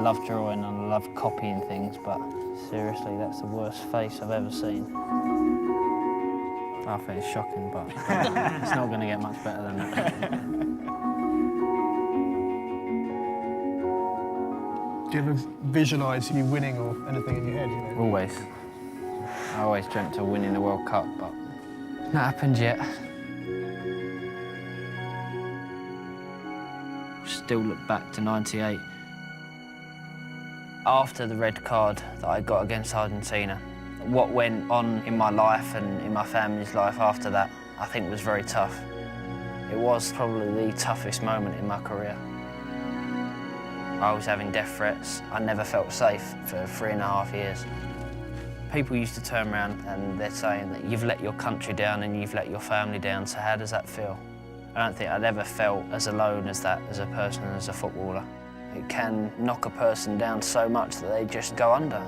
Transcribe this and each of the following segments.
love drawing and I love copying things, but seriously, that's the worst face I've ever seen. I think it's shocking, but it's not going to get much better than that. Do you ever visualise you winning or anything in your head? You know? Always. I always dreamt of winning the World Cup, but not happened yet. Still look back to '98. After the red card that I got against Argentina, what went on in my life and in my family's life after that, I think was very tough. It was probably the toughest moment in my career. I was having death threats. I never felt safe for 3.5 years. People used to turn around and they're saying that you've let your country down and you've let your family down, so how does that feel? I don't think I'd ever felt as alone as that as a person, as a footballer. It can knock a person down so much that they just go under.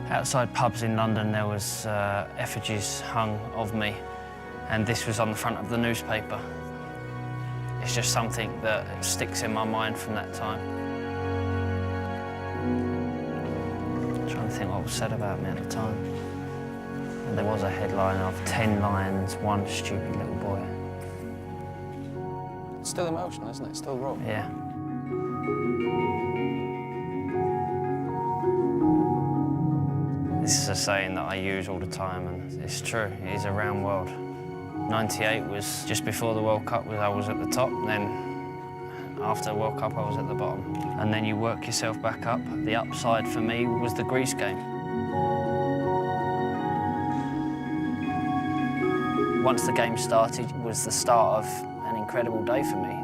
Outside pubs in London, there was effigies hung of me, and this was on the front of the newspaper. It's just something that sticks in my mind from that time. I'm trying to think what was said about me at the time. And there was a headline of 10 lions, 1 stupid little boy. It's still emotional, isn't it? It's still raw. Yeah. This is a saying that I use all the time, and it's true. It is a round world. '98 was just before the World Cup. I was at the top, and then after the World Cup, I was at the bottom. And then you work yourself back up. The upside for me was the Greece game. Once the game started, it was the start of an incredible day for me.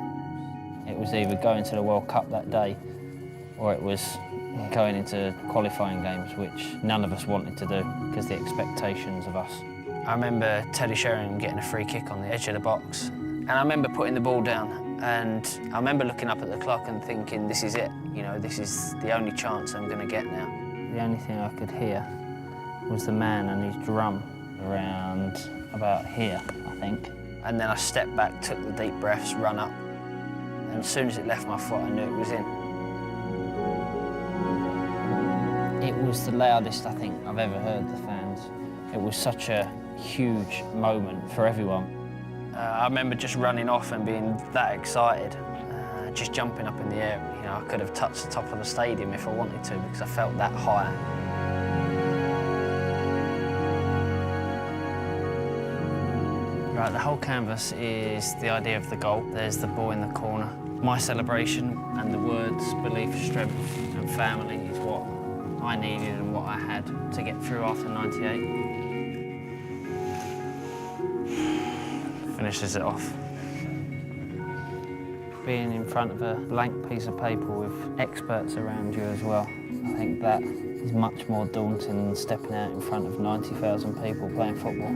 It was either going to the World Cup that day, or it was going into qualifying games, which none of us wanted to do because the expectations of us. I remember Teddy Sheringham getting a free kick on the edge of the box, and I remember putting the ball down, and I remember looking up at the clock and thinking, this is it, you know, this is the only chance I'm going to get now. The only thing I could hear was the man and his drum around about here, I think. And then I stepped back, took the deep breaths, run up, and as soon as it left my foot, I knew it was in. It was the loudest I think I've ever heard the fans. It was such a huge moment for everyone. I remember just running off and being that excited, just jumping up in the air. You know, I could have touched the top of the stadium if I wanted to because I felt that high. Right, the whole canvas is the idea of the goal. There's the ball in the corner. My celebration and the words belief, strength and family is what I needed and what I had to get through after '98. Finishes it off. Being in front of a blank piece of paper with experts around you as well, I think that is much more daunting than stepping out in front of 90,000 people playing football.